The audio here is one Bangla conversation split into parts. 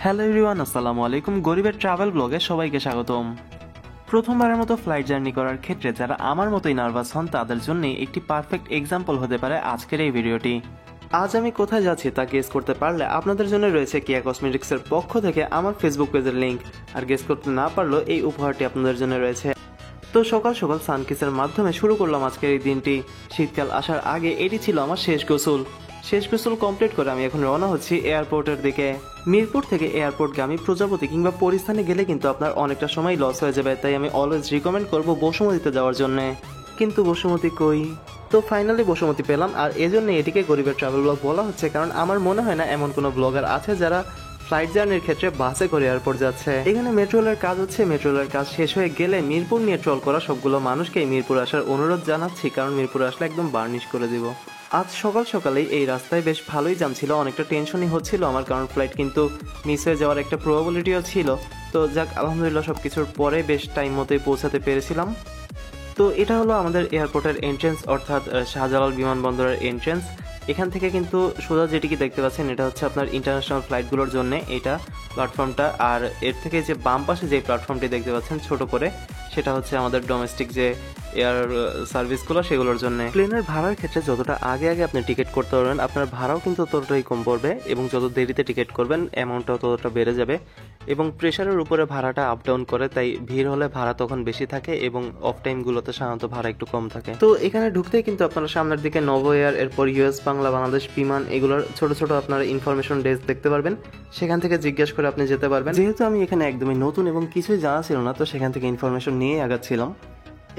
হ্যালো এভরিওয়ান, আসসালামু আলাইকুম। গরিবের ট্রাভেল ব্লগে সবাইকে স্বাগতম। প্রথমবারের মতো ফ্লাইট জার্নি করার ক্ষেত্রে যারা আমার মতোই নার্ভাস হন তাদের জন্যই একটি পারফেক্ট এক্সাম্পল হতে পারে আজকের এই ভিডিওটি। আজ আমি কোথায় যাচ্ছি তা গেস করতে পারলে আপনাদের জন্য রয়েছে কেয়া কসমেটিক্সের পক্ষ থেকে আমার ফেসবুক পেজের লিঙ্ক, আর গেস করতে না পারলেও এই উপহারটি আপনাদের জন্য রয়েছে। তো সকাল সকাল সানকিসের মাধ্যমে শুরু করলাম আজকের এই দিনটি। শীতকাল আসার আগে এটি ছিল আমার শেষ গোসল কমপ্লিট করে আমি এখন রওনা হচ্ছি এয়ারপোর্টের দিকে। মিরপুর থেকে এয়ারপোর্টগামী প্রজাপতি কিংবা পরিস্থানে গেলে কিন্তু আপনার অনেকটা সময় লস হয়ে যাবে, তাই আমি অলওয়েজ রিকমেন্ড করব বসুমতীতে যাওয়ার জন্য। কিন্তু বসুমতী কই? তো ফাইনালি বসুমতী পেলাম, আর এজন্য এটিকে গরিবের ট্রাভেল ব্লগ বলা হচ্ছে, কারণ আমার মনে হয় না এমন কোনো ব্লগার আছে যারা ফ্লাইট জার্নির ক্ষেত্রে বাসে করে এয়ারপোর্ট যাচ্ছে। এখানে মেট্রো রেলের কাজ হচ্ছে, মেট্রো রেলের কাজ শেষ হয়ে গেলে মিরপুর নিয়ে ট্রল করা সবগুলো মানুষকে মিরপুর আসার অনুরোধ জানাচ্ছি, কারণ মিরপুর আসলে একদম বার্নিশ করে দিব। আজ সকাল সকালেই এই রাস্তায় বেশ ভালোই জ্যাম ছিল, অনেকটা টেনশনই হচ্ছিল আমার, কারণ ফ্লাইট কিন্তু মিস হয়ে যাওয়ার একটা প্রবাবিলিটিও ছিল। তো যাক, আলহামদুলিল্লাহ সব কিছুর পরে বেশ টাইম মতোই পৌঁছাতে পেরেছিলাম। তো এটা হলো আমাদের এয়ারপোর্টের এন্ট্রেন্স, অর্থাৎ শাহজালাল বিমানবন্দরের এন্ট্রেন্স। এখান থেকে কিন্তু সোজা যেটিকে দেখতে পাচ্ছেন এটা হচ্ছে আপনার ইন্টারন্যাশনাল ফ্লাইটগুলোর জন্য এটা প্ল্যাটফর্মটা, আর এর থেকে যে বাম পাশে যে প্ল্যাটফর্মটি দেখতে পাচ্ছেন ছোট করে, সেটা হচ্ছে আমাদের ডোমেস্টিক যে এয়ার সার্ভিসগুলো সেগুলোর জন্য। প্লেনের ভাড়ার ক্ষেত্রে যতটা আগে আগে আপনি টিকিট করতে পারবেন আপনার ভাড়াও কিন্তু ততটাই কম পড়বে, এবং যত দেরিতে টিকিট করবেন অ্যামাউন্টটাও ততটা বেড়ে যাবে। এবং প্রেশারের উপরে ভাড়াটা আপ ডাউন করে, তাই ভিড় হলে ভাড়া তখন বেশি থাকে এবং অফ টাইমগুলোতে সাধারণত ভাড়া একটু কম থাকে। তো এখানে ঢুকতেই কিন্তু আপনারা সামনের দিকে নভো এয়ার, এরপর ইউএস বাংলা, বাংলাদেশ বিমান, এগুলোর ছোট ছোট আপনারা ইনফরমেশন ডেস্ক দেখতে পারবেন। সেখান থেকে জিজ্ঞেস করে আপনি যেতে পারবেন। যেহেতু আমি এখানে একদমই নতুন এবং কিছুই জানা ছিল না, তো সেখান থেকে ইনফরমেশন নিয়ে আগাচ্ছিলাম।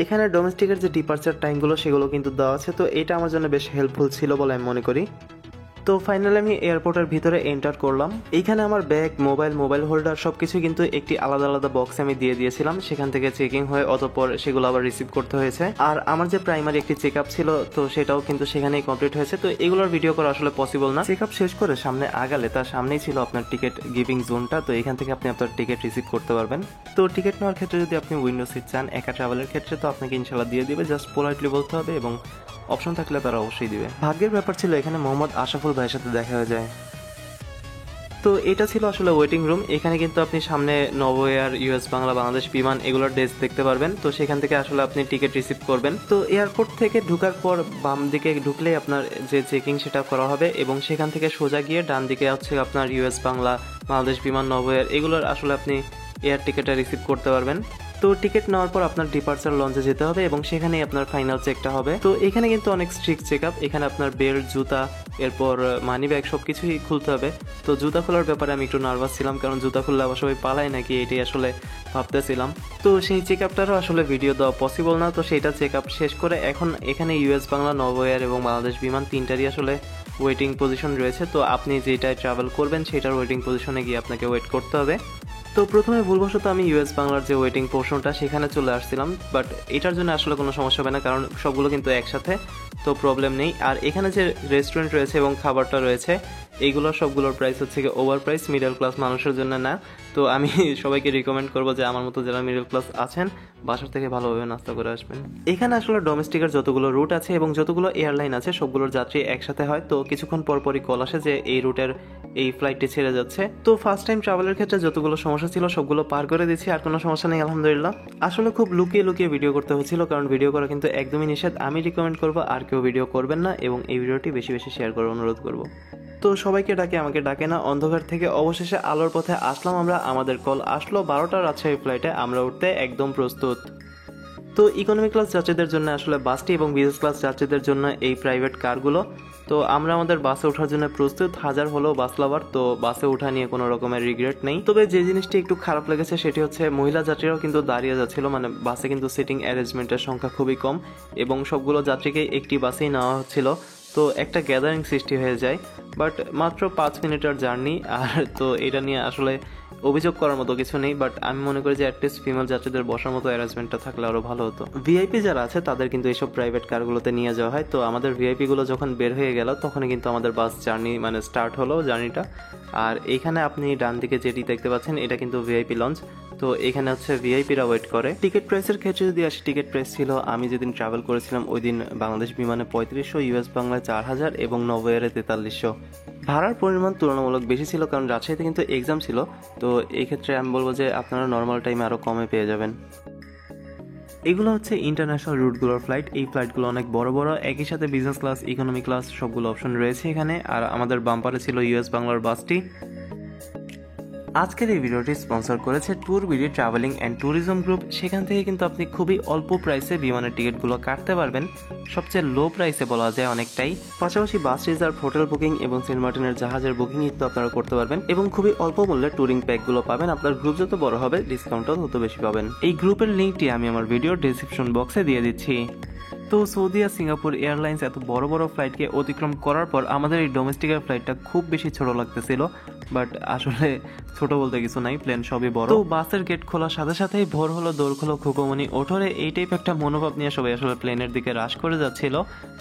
এখানে ডোমেস্টিকের যে ডিপার্চার টাইমগুলো সেগুলো কিন্তু দেওয়া আছে, তো এটা আমার জন্য বেশ হেল্পফুল ছিল বলে আমি মনে করি। তো ফাইনালি আমি এয়ারপোর্টের ভিতরে এন্টার করলাম। এইখানে আমার ব্যাগ, মোবাইল হোল্ডার সবকিছু কিন্তু একটি আলাদা আলাদা বক্সে আমি দিয়ে দিয়েছিলাম। সেখান থেকে চেকিং হয়ে অতঃপর সেগুলো আবার রিসিভ করতে হয়েছে। আর আমার যে প্রাইমারি একটি চেক আপ ছিল, তো সেটাও কিন্তু সেখানেই কমপ্লিট হয়েছে। তো এগুলোর ভিডিও করা আসলে পসিবল না। চেক আপ শেষ করে সামনে আগালে তার সামনেই ছিল আপনার টিকিট গিভিং জোনটা, তো এখান থেকে আপনি আপনার টিকিট রিসিভ করতে পারবেন। তো টিকিট নেওয়ার ক্ষেত্রে যদি আপনি উইন্ডো সিট চান একা ট্রাভেলের ক্ষেত্রে, তো আপনাকে ইনশাল্লাহ দিয়ে দিবে, জাস্ট পোলাইটলি বলতে হবে এবং অপশন থাকলে তারা অবশ্যই দিবে। ভাগ্যের ব্যাপার ছিল এখানে মোহাম্মদ আশরাফুল ভাইয়ের সাথে দেখা হয়ে যায়। তো এটা ছিল আসলে ওয়েটিং রুম। এখানে কিন্তু আপনি সামনে Novo air, US Bangla, Bangladesh বিমান এগুলোর ডেস্ক দেখতে পারবেন। তো সেখান থেকে আসলে আপনি টিকিট রিসিভ করবেন। তো এয়ারপোর্ট থেকে ঢোকার পর বাম দিকে ঢুকলেই আপনার যে চেকিং সেটা করা হবে, এবং সেখান থেকে সোজা গিয়ে ডান দিকে হচ্ছে আপনার ইউএস বাংলা, বাংলাদেশ বিমান, নভো এয়ার এগুলোর আসলে আপনি এয়ার টিকিটটা রিসিভ করতে পারবেন। তো টিকিট নেওয়ার পর আপনার ডিপার্চার লঞ্চে যেতে হবে এবং সেখানেই আপনার ফাইনাল চেকটা হবে। তো এখানে কিন্তু অনেক স্ট্রিক্ট চেক আপ। এখানে আপনার বেল্ট, জুতা, এরপর মানি ব্যাগ সবকিছুই খুলতে হবে। তো জুতা খোলার ব্যাপারে আমি একটু নার্ভাস ছিলাম, কারণ জুতা খুললে আবার সবাই পালায় নাকি, এটাই আসলে ভাবতেছিলাম। তো সেই চেক আপটারও আসলে ভিডিও দেওয়া পসিবল না। তো সেইটা চেক আপ শেষ করে এখন এখানে ইউএস বাংলা, নভো এয়ার এবং বাংলাদেশ বিমান তিনটারই আসলে ওয়েটিং পজিশন রয়েছে। তো আপনি যেটায় ট্রাভেল করবেন সেটার ওয়েটিং পজিশনে গিয়ে আপনাকে ওয়েট করতে হবে। তো প্রথমে ভুলবশত আমি ইউএস বাংলার যে ওয়েটিং পোর্শনটা সেখানে চলে আসছিলাম, বাট এটার জন্য আসলে কোনো সমস্যা হবে না, কারণ সবগুলো কিন্তু একসাথে, তো প্রবলেম নেই। আর এখানে যে রেস্টুরেন্ট রয়েছে এবং খাবারটা রয়েছে এইগুলোর সবগুলোর প্রাইস হচ্ছে কি ওভার প্রাইস, মিডল ক্লাস মানুষের জন্য না। তো আমি সবাইকে রিকমেন্ড করবো যে আমার মতো যারা মিডল ক্লাস আছেন বাসার থেকে ভালোভাবে নাস্তা করে আসবেন। এখানে আসলে ডোমেস্টিকের যতগুলো রুট আছে এবং যতগুলো এয়ারলাইন আছে সবগুলোর যাত্রী একসাথে হয়। তো কিছুক্ষণ পরপরই কল আসে যে এই রুটের এই ফ্লাইটটি ছেড়ে যাচ্ছে। তো ফার্স্ট টাইম ট্রাভেলের ক্ষেত্রে যতগুলো সমস্যা ছিল সবগুলো পার করে দিচ্ছি, আর কোনো সমস্যা নেই আলহামদুলিল্লাহ। আসলে খুব লুকিয়ে লুকিয়ে ভিডিও করতে হচ্ছিল, কারণ ভিডিও করা কিন্তু একদমই নিষেধ। আমি রিকমেন্ড করবো আর কেউ ভিডিও করবেন না, এবং এই ভিডিওটি বেশি বেশি শেয়ার করার অনুরোধ করবো। তো সবাইকে ডাকে, আমাকে ডাকে না। অন্ধকার থেকে অবশেষে আলোর পথে আসলাম আমরা। আমাদের কল আসলো 12টার রাজশাহী ফ্লাইটে, আমরা উঠতে একদম প্রস্তুত। তো ইকোনমি ক্লাস যাত্রীদের জন্য আসলে বাসটি এবং বিজনেস ক্লাস যাত্রীদের জন্য এই প্রাইভেট কারগুলো। তো আমরা আমাদের বাসে ওঠার জন্য প্রস্তুত, হাজার হলেও বাস লাভার, তো বাসে ওঠা নিয়ে কোনো রকমের রিগ্রেট নেই। তবে যে জিনিসটি একটু খারাপ লেগেছে সেটি হচ্ছে মহিলা যাত্রীরাও কিন্তু দাঁড়িয়ে যাচ্ছিল, মানে বাসে কিন্তু সিটিং অ্যারেঞ্জমেন্টের সংখ্যা খুবই কম এবং সবগুলো যাত্রীকে একটি বাসেই নেওয়া হচ্ছিল। তো একটা গ্যাদারিং সৃষ্টি হয়ে যায়, বাট মাত্র 5 মিনিটের জার্নি। আর তো এটা নিয়ে আসলে অভিযোগ করার মতো কিছু নেই, বাট আমি মনে করি যে অ্যাটলিস্ট ফিমেল যাত্রীদের বসার মতো অ্যারেঞ্জমেন্টটা থাকলে আরো ভালো হতো। ভিআইপি যারা আছে তাদের কিন্তু এইসব প্রাইভেট কারগুলোতে নিয়ে যাওয়া হয়। তো আমাদের ভিআইপি গুলো যখন বের হয়ে গেল তখনই কিন্তু আমাদের বাস জার্নি মানে স্টার্ট হলো জার্নিটা। আর এইখানে আপনি ডান দিকে যেটি দেখতে পাচ্ছেন এটা কিন্তু ভিআইপি লঞ্চ। তো এখানে হচ্ছে ভিআইপিরা ওয়েট করে। টিকিট প্রাইসের ক্ষেত্রে যদি আসি, টিকিট প্রাইস ছিল আমি যেদিন ট্রাভেল করেছিলাম ওই দিন বাংলাদেশ বিমানে 3500, ইউএস বাংলায় 4000 এবং নভো এয়ারে 4300। ভাড়ার পরিমাণ তুলনামূলক বেশি ছিল, কারণ রাজশাহীতে কিন্তু এক্সাম ছিল। তো এই ক্ষেত্রে আমি বলবো যে আপনারা নর্মাল টাইমে আরও কমে পেয়ে যাবেন। এগুলো হচ্ছে ইন্টারন্যাশনাল রুটগুলোর ফ্লাইট। এই ফ্লাইটগুলো অনেক বড় বড়, একই সাথে বিজনেস ক্লাস, ইকোনমি ক্লাস সবগুলো অপশন রয়েছে এখানে। আর আমাদের বাম্পারে ছিল ইউএস বাংলার বাসটি। আজকের এই ভিডিওটি স্পন্সর করেছে tour BD travelling and tourism group. সেখান থেকে কিন্তু আপনি খুবই অল্প প্রাইসে বিমানের টিকিটগুলো কাটতে পারবেন, সবচেয়ে লো প্রাইসে বলা যায় অনেকটাই। পাশাপাশি বাস রিজার্ভ, হোটেল বুকিং এবং সেন্ট মার্টিনের জাহাজের বুকিং কিন্তু আপনারা করতে পারবেন এবং খুবই অল্প মূল্যে ট্যুরিং প্যাকগুলো পাবেন। আপনার গ্রুপ যত বড় হবে ডিসকাউন্টও তত বেশি পাবেন। এই গ্রুপের লিঙ্কটি আমি আমার ভিডিওর ডেসক্রিপশন বক্সে দিয়ে দিচ্ছি। তো সৌদি আর সিঙ্গাপুর এয়ারলাইন্স এত বড় বড় ফ্লাইটকে অতিক্রম করার পর আমাদের এই ডোমেস্টিকের ফ্লাইটটা খুব বেশি ছোট লাগতেছিল, বাট আসলে ছোট বলতে কিছু নাই, প্লেন সবই বড়। তো বাসের গেট খোলার সাথে সাথেই ভোর হলো, দৌড় খোলো খুকুমনি ওঠরে, এই টাইপ একটা মনোভাব নিয়ে সবাই আসলে প্লেনের দিকে রাশ করে যাচ্ছিল।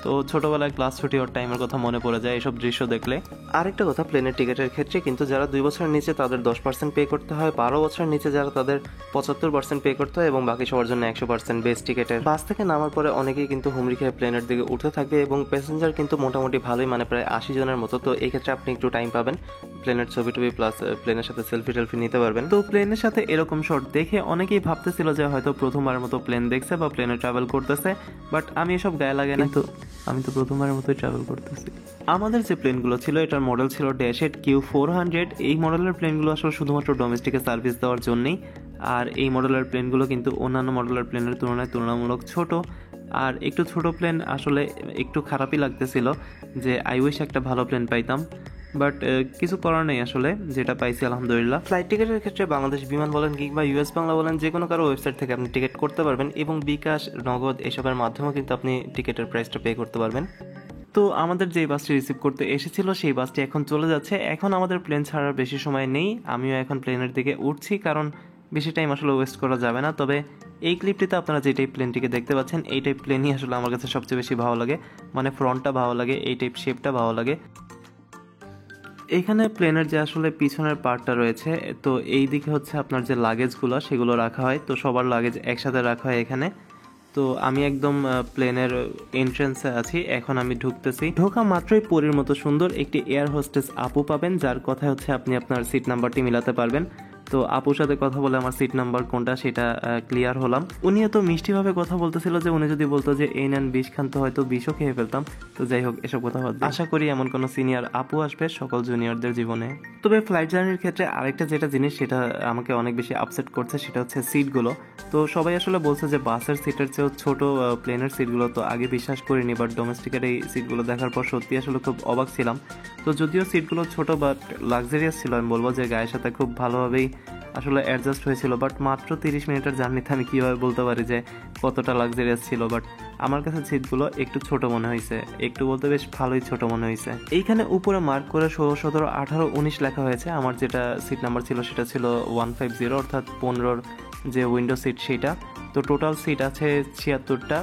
তো ছোটবেলায় ক্লাস ছুটি ওর টাইমের কথা মনে পড়ে যায় এইসব দৃশ্য দেখলে। আরেকটা কথা, প্লেনের টিকিটের ক্ষেত্রে কিন্তু যারা 2 বছরের নিচে তাদের 10% পে করতে হয়, 12 বছরের নিচে যারা তাদের 75% পে করতে হয় এবং বাকি সবার জন্য 100% বেস টিকেটের। বাস থেকে নামার পরে অনেকেই কিন্তু হুমড়ি খেয়ে প্লেনের দিকে উঠতে থাকবে এবং প্যাসেঞ্জার কিন্তু মোটামুটি ভালোই, মানে প্রায় 80 জনের মতো। তো এই ক্ষেত্রে আপনি একটু টাইম পাবেন, প্লেনের ছবি টবি প্লাস প্লেনের সাথে সেলফি টেলফি নিতে পারবেন। তো প্লেনের সাথে এরকম শট দেখে অনেকেই ভাবতেছিল যে হয়তো প্রথমবারের মতো প্লেন দেখছে বা প্লেনে ট্রাভেল করতেছে, বাট আমি এসব গায়ে লাগে না, তো আমি তো প্রথমবারের মতোই ট্রাভেল করতেছি। আমাদের যে প্লেনগুলো ছিল এটার মডেল ছিল ড্যাশেট Q400। এই মডেলের প্লেনগুলো আসলে শুধুমাত্র ডোমেস্টিকে সার্ভিস দেওয়ার জন্যই। আর এই মডেলের প্লেনগুলো কিন্তু অন্যান্য মডেলের প্লেনের তুলনায় তুলনামূলক ছোট। আর একটু ছোট প্লেন আসলে একটু খারাপই লাগতেছিল, যে আই উইশ একটা ভালো প্লেন পাইতাম, বাট কিছু করার নেই, আসলে যেটা পাইছি আলহামদুলিল্লাহ। ফ্লাইট টিকিটের ক্ষেত্রে বাংলাদেশ বিমান বলেন কিংবা ইউএস বাংলা বলেন, যে কোনো কারো ওয়েবসাইট থেকে আপনি টিকিট করতে পারবেন এবং বিকাশ, নগদ এসবের মাধ্যমেও কিন্তু আপনি টিকিটের প্রাইসটা পে করতে পারবেন। তো আমাদের যে বাসটি রিসিভ করতে এসেছিল সেই বাসটি এখন চলে যাচ্ছে। এখন আমাদের প্লেন ছাড়ার বেশি সময় নেই, আমিও এখন প্লেনের দিকে উঠছি, কারণ বেশি টাইম আসলে ওয়েস্ট করা যাবে না। তবে এই ক্লিপটিতে আপনারা যে টাইপ প্লেনটিকে দেখতে পাচ্ছেন এই টাইপ প্লেনই আসলে আমার কাছে সবচেয়ে বেশি ভালো লাগে, মানে ফ্রন্টটা ভালো লাগে, এই টাইপ শেপটা ভালো লাগে। এখানে প্লেনের যে আসলে পিছনের পার্টটা রয়েছে, তো এই দিকে হচ্ছে আপনার যে লাগেজগুলো সেগুলো রাখা হয়, তো সবার লাগেজ একসাথে রাখা হয় এখানে। তো আমি একদম প্লেনের এন্ট্রান্সে আছি, এখন আমি ঢুকতেছি। ঢোকা মাত্রই পরীর মতো সুন্দর একটি এয়ার হোস্টেস আপু পাবেন, যার কথা হচ্ছে আপনি আপনার সিট নাম্বারটি মিলাতে পারবেন। তো আপুর সাথে কথা বলে আমার সিট নাম্বার কোনটা সেটা ক্লিয়ার হলাম। উনি এত মিষ্টিভাবে কথা বলতেছিল যে উনি যদি বলতো যে এই নেন 20 খান, তো হয়তো 20ও খেয়ে ফেলতাম। তো যাই হোক, এসব কথা বাদ দিই। আশা করি এমন কোনো সিনিয়র আপু আসবে সকল জুনিয়রদের জীবনে। তবে ফ্লাইট জার্নির ক্ষেত্রে আরেকটা যেটা জিনিস সেটা আমাকে অনেক বেশি আপসেট করছে, সেটা হচ্ছে সিটগুলো। তো সবাই আসলে বলছে যে বাসের সিটের চেয়েও ছোট প্লেনের সিটগুলো, তো আগে বিশ্বাস করিনি, বাট ডোমেস্টিকের এই সিটগুলো দেখার পর সত্যি আসলে খুব অবাক ছিলাম। তো যদিও সিটগুলো ছোট বাট লাক্সারিয়াস ছিল, আমি বলবো যে গায়ের সাথে খুব ভালোভাবেই আসলে অ্যাডজাস্ট হয়েছিল। বাট মাত্র 30 মিনিটের জার্নিতে আমি কীভাবে বলতে পারি যে কতটা লাক্সারিয়াস ছিল, বাট আমার কাছে সিটগুলো একটু ছোট মনে হয়েছে, একটু বলতে বেশ ভালোই ছোট মনে হয়েছে। এইখানে উপরে মার্ক করে 16, 17, 18, 19 লেখা হয়েছে। আমার যেটা সিট নাম্বার ছিল সেটা ছিল 150, অর্থাৎ 15 যে উইন্ডো সিট সেটা। তো টোটাল সিট আছে 76টা,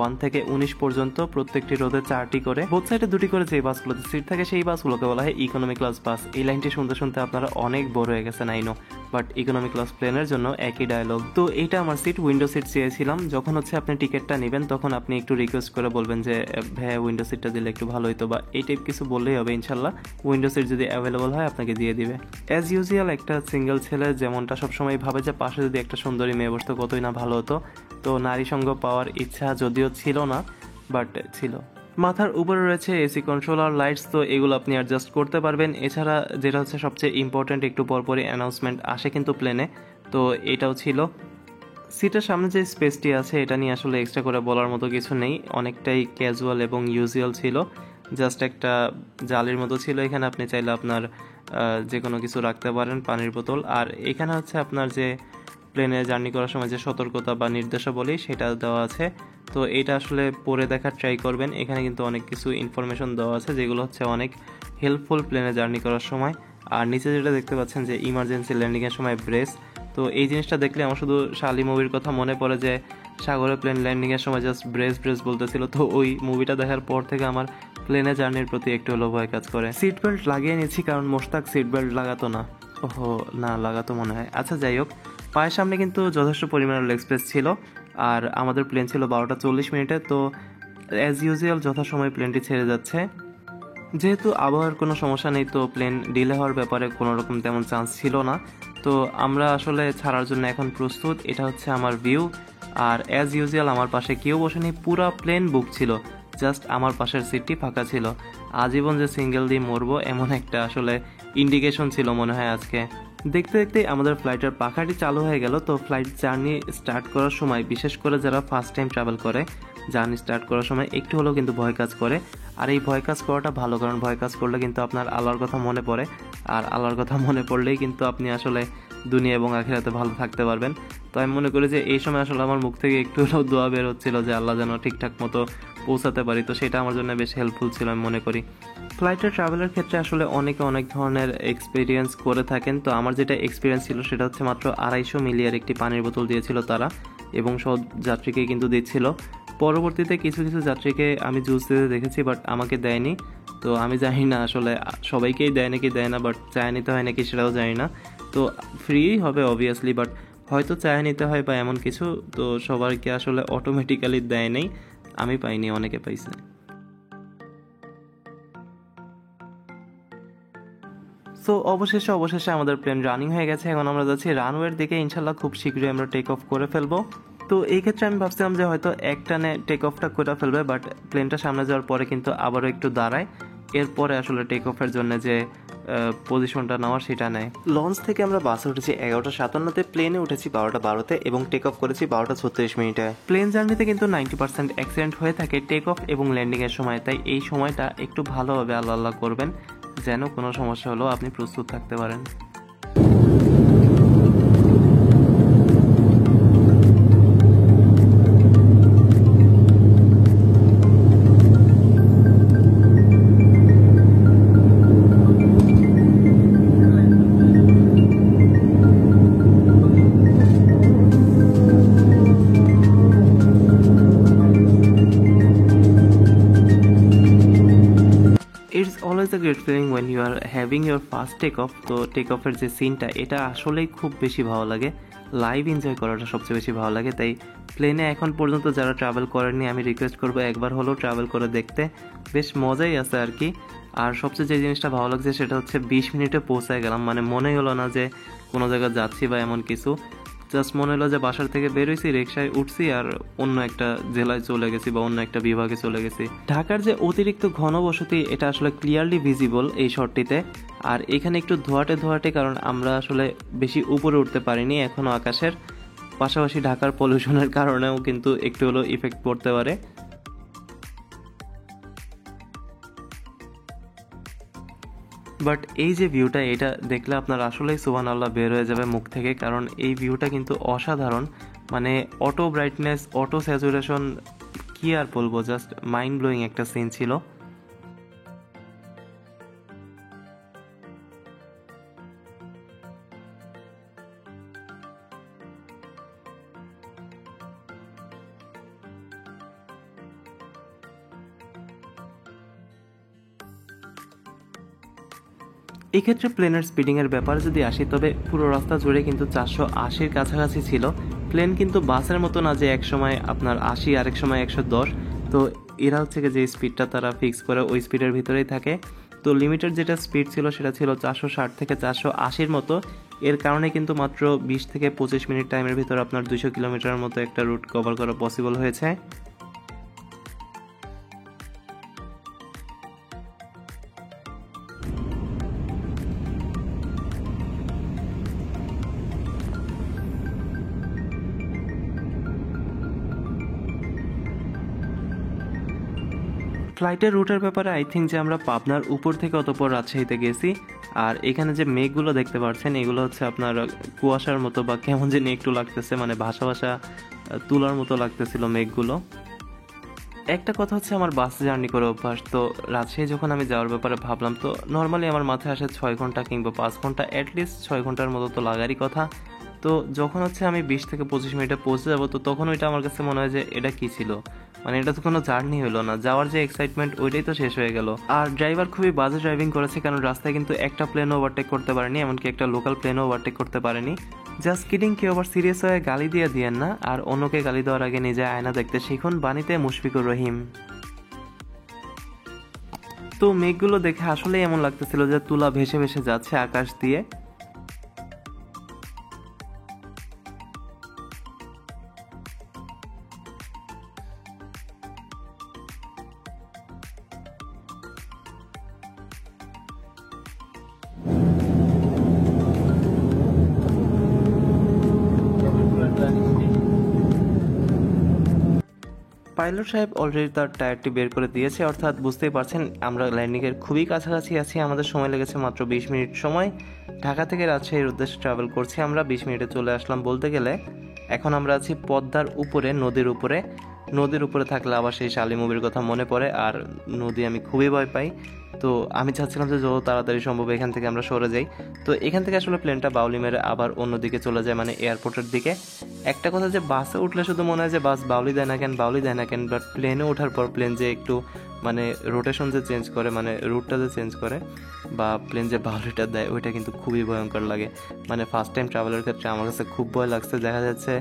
1 থেকে 19 পর্যন্ত, প্রত্যেকটি রোদে 4টি করে, বোথ সাইডে 2টি করে যে বাসগুলোতে সিট থাকে সেই বাসগুলোকে বলা হয় ইকোনমি ক্লাস বাস। এই লাইনটি শুনতে শুনতে আপনারা অনেক বোর হয়ে গেছেন আইনো, বাট ইকোনমি ক্লাস প্লেনের জন্য একই ডায়লগ। তো এইটা আমার সিট, উইন্ডো সিট চেয়েছিলাম। যখন হচ্ছে আপনি টিকিটটা নেবেন তখন আপনি একটু রিকোয়েস্ট করে বলবেন যে ভাই উইন্ডো সিটটা দিলে একটু ভালো হতো, বা এই টাইপ কিছু বললেই হবে, ইনশাল্লাহ উইন্ডো সিট যদি অ্যাভেলেবল হয় আপনাকে দিয়ে দিবে। অ্যাজ ইউজুয়াল একটা সিঙ্গেল ছেলে যেমনটা সবসময় ভাবে যে পাশে যদি একটা সুন্দরী মেয়ে বসতো কতই না ভালো হতো। তো নারী সঙ্গ পাওয়ার ইচ্ছা যদিও ছিল না, বাট ছিল। মাথার উপরে রয়েছে এসি কন্ট্রোলার লাইটস, তো এগুলো আপনি অ্যাডজাস্ট করতে পারবেন। এছাড়া যেটা হচ্ছে সবচেয়ে ইম্পর্ট্যান্ট, একটু পরপরই অ্যানাউন্সমেন্ট আসে কিন্তু প্লেনে, তো এটাও ছিল। সিটের সামনে যে স্পেসটি আছে এটা নিয়ে আসলে এক্সট্রা করে বলার মতো কিছু নেই, অনেকটাই ক্যাজুয়াল এবং ইউজুয়াল ছিল। জাস্ট একটা জালির মতো ছিল, এখানে আপনি চাইলে আপনার যে কোনো কিছু রাখতে পারেন, পানির বোতল। আর এখানে হচ্ছে আপনার যে প্লেনে জার্নি করার সময় যে সতর্কতা বা নির্দেশাবলী সেটা দেওয়া আছে, তো এটা আসলে পড়ে দেখার ট্রাই করবেন। এখানে কিন্তু অনেক কিছু ইনফরমেশন দেওয়া আছে যেগুলো হচ্ছে অনেক হেল্পফুল প্লেনে জার্নি করার সময়। আর নিচে যেটা দেখতে পাচ্ছেন যে ইমার্জেন্সি ল্যান্ডিংয়ের সময় ব্রেস, তো এই জিনিসটা দেখলে আমার শুধু শালি মুভির কথা মনে পড়ে, যে সাগরে প্লেন ল্যান্ডিংয়ের সময় জাস্ট ব্রেস ব্রেস বলতেছিল। তো ওই মুভিটা দেখার পর থেকে আমার প্লেনে জার্নির প্রতি একটু হলো ভয় কাজ করে। সিট বেল্ট লাগিয়ে নিচ্ছি কারণ মোশতাক সিট বেল্ট লাগাতো না, ওহো না লাগাতো মনে হয়। আচ্ছা যাই হোক, পায়ের সামনে কিন্তু যথেষ্ট পরিমাণের লেগ স্পেস ছিল। আর আমাদের প্লেন ছিল 12টা 40 মিনিটে। তো অ্যাজ ইউজুয়াল যথাসময় প্লেনটি ছেড়ে যাচ্ছে। যেহেতু আবহাওয়ার কোনো সমস্যা নেই, তো প্লেন ডিলে হওয়ার ব্যাপারে কোনো রকম তেমন চান্স ছিল না। তো আমরা আসলে ছাড়ার জন্য এখন প্রস্তুত। এটা হচ্ছে আমার ভিউ, আর অ্যাজ ইউজুয়াল আমার পাশে কেউ বসেনি, পুরা প্লেন বুক ছিল, জাস্ট আমার পাশের সিটটি ফাঁকা ছিল। আজীবন যে সিঙ্গেল দিয়ে মরবো এমন একটা আসলে ইন্ডিকেশন ছিল মনে হয় আজকে। দেখতে দেখতে আমাদের ফ্লাইটের পাখাটি চালু হয়ে গেল। তো ফ্লাইট জার্নি স্টার্ট করার সময়, বিশেষ করে যারা ফার্স্ট টাইম ট্রাভেল করে, জার্নি স্টার্ট করার সময় একটু হলেও কিন্তু ভয় কাজ করে। আর এই ভয় কাজ করাটা ভালো, কারণ ভয় কাজ করলে কিন্তু আপনার আল্লাহর কথা মনে পড়ে, আর আল্লাহর কথা মনে পড়লেই কিন্তু আপনি আসলে দুনিয়া এবং আখিরাতে ভালো থাকতে পারবেন। তো আমি মনে করি যে এই সময় আসলে আমার মুখ থেকে একটু হলেও দোয়া বের হচ্ছিল যে আল্লাহ যেন ঠিকঠাক মতো পৌঁছাতে পারি। তো সেটা আমার জন্য বেশ হেল্পফুল ছিল আমি মনে করি। ফ্লাইটের ট্রাভেলের ক্ষেত্রে আসলে অনেকে অনেক ধরনের এক্সপিরিয়েন্স করে থাকেন। তো আমার যেটা এক্সপিরিয়েন্স ছিল সেটা হচ্ছে মাত্র 250 মিলিয়ার একটি পানির বোতল দিয়েছিল তারা, এবং সব যাত্রীকে কিন্তু দিচ্ছিল। পরবর্তীতে কিছু কিছু যাত্রীকে আমি জুস দিতে দেখেছি, বাট আমাকে দেয়নি। তো আমি জানি না আসলে সবাইকেই দেয় নাকি দেয় না, বাট চায় নিতে হয় নাকি সেটাও জানি না। তো ফ্রি হবে অবভিয়াসলি, বাট হয়তো চায় নিতে হয় বা এমন কিছু। তো সবাইকে আসলে অটোমেটিক্যালি দেয় নেই, আমি পাইনি, অনেকে পাইছে। সো অবশেষে আমাদের প্লেন রানিং হয়ে গেছে। এখন আমরা যাচ্ছি রানওয়ের দিকে, ইনশাল্লাহ খুব শীঘ্রই আমরা টেক অফ করে ফেলবো। তো এই ক্ষেত্রে আমি ভাবছিলাম যে হয়তো একটানে টেক অফটা করে ফেলবে, বাট প্লেনটা সামনে যাওয়ার পরে কিন্তু আবারও একটু দাঁড়ায়, এরপরে আসলে টেক অফের জন্য যে পজিশনটা নেওয়ার সেটা নেয়। লঞ্চ থেকে আমরা বাসে উঠেছি 11:57-তে, প্লেনে উঠেছি 12:12-তে এবং টেক অফ করেছি 12:36-মিনিটে। প্লেন জার্নিতে কিন্তু 90% অ্যাক্সিডেন্ট হয়ে থাকে টেক অফ এবং ল্যান্ডিংয়ের সময়, তাই এই সময়টা একটু ভালোভাবে আল্লাহ আল্লাহ করবেন যেন কোনো সমস্যা হলেও আপনি প্রস্তুত থাকতে পারেন। It's always a great feeling when you are having your first take off. তো টেক অফের যে সিনটা, এটা আসলেই খুব বেশি ভালো লাগে। লাইভ এনজয় করাটা সবচেয়ে বেশি ভালো লাগে। তাই প্লেনে এখন পর্যন্ত যারা ট্রাভেল করেননি, আমি রিকোয়েস্ট করবো একবার হলেও ট্রাভেল করে দেখতে, বেশ মজাই আছে আর কি। আর সবচেয়ে যে জিনিসটা ভালো লাগছে সেটা হচ্ছে 20 মিনিটে পৌঁছায় গেলাম, মানে মনেই হলো না যে কোনো জায়গায় যাচ্ছি বা এমন কিছু। জাস্ট মনে হলো যে বাসার থেকে বেরোইছি, রিক্সায় উঠছি আর অন্য একটা জেলায় চলে গেছি বা অন্য একটা বিভাগে চলে গেছি। ঢাকার যে অতিরিক্ত ঘনবসতি, এটা আসলে ক্লিয়ারলি ভিজিবল এই শহরটিতে। আর এখানে একটু ধোয়াটে, কারণ আমরা আসলে বেশি উপরে উঠতে পারিনি এখনো আকাশের। পাশাপাশি ঢাকার পলিউশনের কারণেও কিন্তু একটু হলেও ইফেক্ট পড়তে পারে। বাট এই যে ভিউটা, এটা দেখলে আপনার আসলেই সুবহানাল্লাহ বের হয়ে যাবে মুখ থেকে, কারণ এই ভিউটা কিন্তু অসাধারণ। মানে অটো ব্রাইটনেস, অটো স্যাচুরেশন, কি আর বলবো, জাস্ট মাইন্ড ব্লোয়িং একটা সিন ছিল। এই ক্ষেত্রে প্লেনের স্পিডিংয়ের ব্যাপারে যদি আসি, তবে পুরো রাস্তা জুড়ে কিন্তু 480-র কাছাকাছি ছিল। প্লেন কিন্তু বাসের মতো না যে এক সময় আপনার 80 আরেক সময় 110। তো এরা হচ্ছে যে স্পিডটা তারা ফিক্স করে ওই স্পিডের ভিতরেই থাকে। তো লিমিটেড যেটা স্পিড ছিল সেটা ছিল 460 থেকে 480-র মতো। এর কারণে কিন্তু মাত্র 20 থেকে 25 মিনিট টাইমের ভিতর আপনার 200 কিলোমিটারের মতো একটা রুট কভার করা পসিবল হয়েছে। ফ্লাইটের রুটের ব্যাপারে আই থিঙ্ক যে আমরা পাবনার উপর থেকে অতঃপর রাজশাহীতে গেছি। আর এখানে যে মেঘগুলো দেখতে পাচ্ছেন, এগুলো হচ্ছে আপনার কুয়াশার মতো বা কেমন জানি একটু লাগতেছে, মানে ভাসা ভাসা তুলার মতো লাগতেছিল মেঘগুলো। একটা কথা হচ্ছে, আমার বাস জার্নি করে অভ্যাস। তো রাজশাহী যখন আমি যাওয়ার ব্যাপারে ভাবলাম, তো নর্মালি আমার মাথায় আসে 6 ঘন্টা কিংবা 5 ঘন্টা, অ্যাটলিস্ট 6 ঘন্টার মতো তো লাগারই কথা। তো যখন হচ্ছে আমি 20 থেকে 25 মিনিটে পৌঁছে যাবো, তো তখন ওইটা আমার কাছে মনে হয় যে এটা কি ছিল, মানে এটা তো কোনো জার্নি হলো না, যাওয়ার যে এক্সাইটমেন্ট ওইটাই তো শেষ হয়ে গেল। আর ড্রাইভার খুবই বাজে ড্রাইভিং করেছে, কারণ রাস্তায় কিন্তু একটা প্লেনও ওভারটেক করতে পারেনি, এমনকি একটা লোকাল প্লেনও ওভারটেক করতে পারেনি। জাস্ট কিডিং, কেউ আবার সিরিয়াস হয়ে গালি দিয়ে দিয়েন না। আর অন্যকে গালি দেওয়ার আগে নিজে আয়না দেখতে শিখুন। বাণীতে মুশফিকুর রহিম। তো মেঘগুলো দেখে আসলেই এমন লাগতেছিল যে তুলা ভেসে ভেসে যাচ্ছে আকাশ দিয়ে। পাইলট সাহেব অলরেডি তার টায়ারটি বের করে দিয়েছে, অর্থাৎ বুঝতেই পারছেন আমরা ল্যান্ডিংয়ের খুবই কাছাকাছি আছি। আমাদের সময় লেগেছে মাত্র 20 মিনিট সময়। ঢাকা থেকে রাজশাহীর উদ্দেশ্যে ট্রাভেল করছি আমরা, 20 মিনিটে চলে আসলাম বলতে গেলে। এখন আমরা আছি পদ্মার উপরে, নদীর উপরে। নদীর উপরে থাকলে আবার সেই শালি মুভির কথা মনে পড়ে, আর নদী আমি খুবই ভয় পাই। তো আমি চাচ্ছিলাম যে যত তাড়াতাড়ি সম্ভব এখান থেকে আমরা সরে যাই। তো এখান থেকে আসলে প্লেনটা বাউলি মেরে আবার অন্যদিকে চলে যায়, মানে এয়ারপোর্টের দিকে। একটা কথা যে বাসে উঠলে শুধু মনে হয় যে বাস বাউলি দেয় না কেন, বাউলি দেয় না কেন, বাট প্লেনে ওঠার পর প্লেন যে একটু মানে রোটেশন যে চেঞ্জ করে, মানে রুটটা যে চেঞ্জ করে, বা প্লেন যে বাউলিটা দেয়, ওইটা কিন্তু খুবই ভয়ঙ্কর লাগে। মানে ফার্স্ট টাইম ট্রাভেলের ক্ষেত্রে আমার কাছে খুব ভয় লাগছে। দেখা যাচ্ছে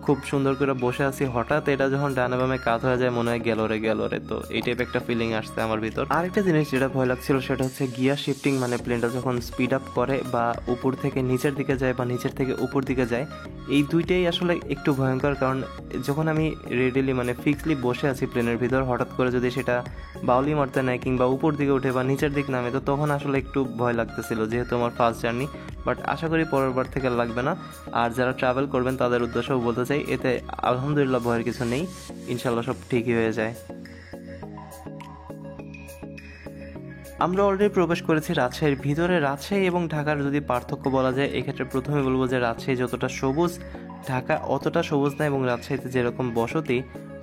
খুব সুন্দর করে বসে আছি, হঠাৎ এটা যখন ডানে বামে কাত হয়ে যায় মনে হয় গেল রে। তো এই টাইপ একটা ফিলিং আসছে আমার ভিতর। আরেকটা জিনিস যেটা ভয় লাগছিল সেটা হচ্ছে গিয়ার শিফটিং, মানে প্লেনটা যখন স্পিড আপ করে বা উপর থেকে নিচের দিকে যায় বা নিচের থেকে উপর দিকে যায়, এই দুইটাই আসলে একটু ভয়ঙ্কর। কারণ যখন আমি রেডিলি মানে ফিক্সলি বসে আছি প্লেনের ভিতর, হঠাৎ করে যদি সেটা বাউলি মারতে নেয় কিংবা উপর দিকে উঠে বা নিচের দিক নামে, তো তখন আসলে একটু ভয় লাগতেছিল, যেহেতু আমার ফার্স্ট জার্নি। বাট আশা করি পরের বার থেকে লাগবে না। আর যারা ট্রাভেল করবেন তাদের উদ্দেশ্যেও বলতে চাই, এতে আলহামদুলিল্লাহ ভয়ের কিছু নেই, ইনশাল্লাহ সব ঠিকই হয়ে যায়। আমরা অলরেডি প্রবেশ করেছি রাজশাহীর ভিতরে। রাজশাহী এবং ঢাকার যদি পার্থক্য বলা যায়, এক্ষেত্রে প্রথমে বলবো যে রাজশাহী যতটা সবুজ, ঢাকা অতটা সবুজ না। এবং রাজশাহীতে যেরকম বসতি,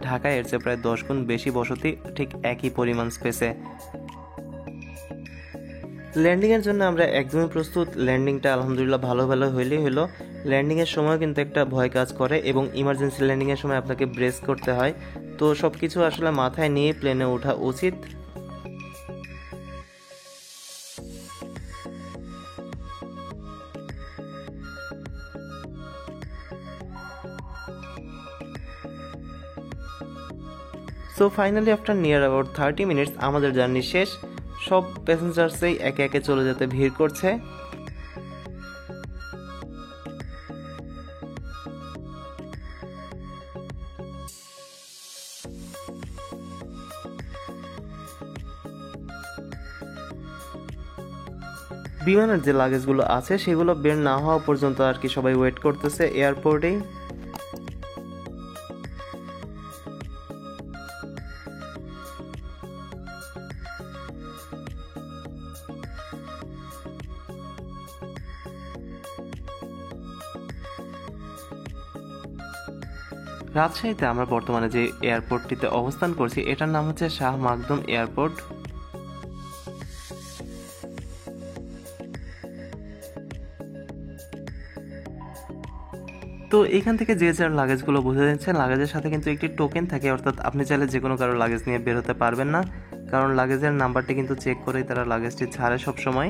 ঢাকায় এর চেয়ে প্রায় 10 গুণ বেশি বসতি, ঠিক একই পরিমাণ স্পেসে। ল্যান্ডিংয়ের জন্য আমরা একদমই প্রস্তুত। ল্যান্ডিংটা আলহামদুলিল্লাহ ভালো হইলেই হলো। ল্যান্ডিংয়ের সময় কিন্তু একটা ভয় কাজ করে, এবং ইমার্জেন্সি ল্যান্ডিংয়ের সময় আপনাকে ব্রেস করতে হয়। তো সব কিছু আসলে মাথায় নিয়ে প্লেনে ওঠা উচিত। So finally after near about 30 minutes আমাদের জার্নি শেষ। সব প্যাসেঞ্জার্সই একে একে চলে যেতে ভিড় করছে। বিমানের যে লাগেজগুলো আছে সেগুলো বের না হওয়া পর্যন্ত আর কি সবাই ওয়েট করতেছে এয়ারপোর্টেই। রাজশাহীতে আমরা বর্তমানে যে এয়ারপোর্টটিতে অবস্থান করছি এটার নাম হচ্ছে শাহ মাকদুম এয়ারপোর্ট। তো এখান থেকে যে যার লাগেজগুলো বুঝে দিচ্ছেন, লাগেজের সাথে কিন্তু একটি টোকেন থাকে, অর্থাৎ আপনি চাইলে যে কোনো কারো লাগেজ নিয়ে বের হতে পারবেন না, কারণ লাগেজের নাম্বারটি কিন্তু চেক করেই তারা লাগেজটি ছাড়ে সবসময়।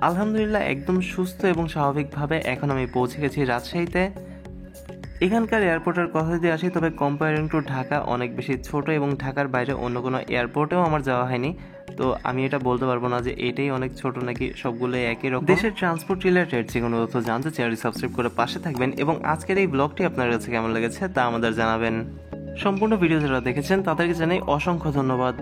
আলহামদুলিল্লাহ একদম সুস্থ এবং স্বাভাবিকভাবে এখন আমি পৌঁছে গেছি রাজশাহীতে। এখানকার এয়ারপোর্টের কথা যদি আসি, তবে কম্পেয়ারিং টু ঢাকা অনেক বেশি ছোট, এবং ঢাকার বাইরে অন্য কোনো এয়ারপোর্টেও আমার যাওয়া হয়নি। তো আমি এটা বলতে পারবো না যে এটাই অনেক ছোট নাকি সবগুলোই একই রকম। দেশের ট্রান্সপোর্ট রিলেটেড যে কোনো তথ্য জানতে চ্যানেলটি সাবস্ক্রাইব করে পাশে থাকবেন, এবং আজকের এই ব্লগটি আপনার কাছে কেমন লেগেছে তা আমাদের জানাবেন। সম্পূর্ণ ভিডিও যারা দেখেছেন তাদেরকে জানাই অসংখ্য ধন্যবাদ।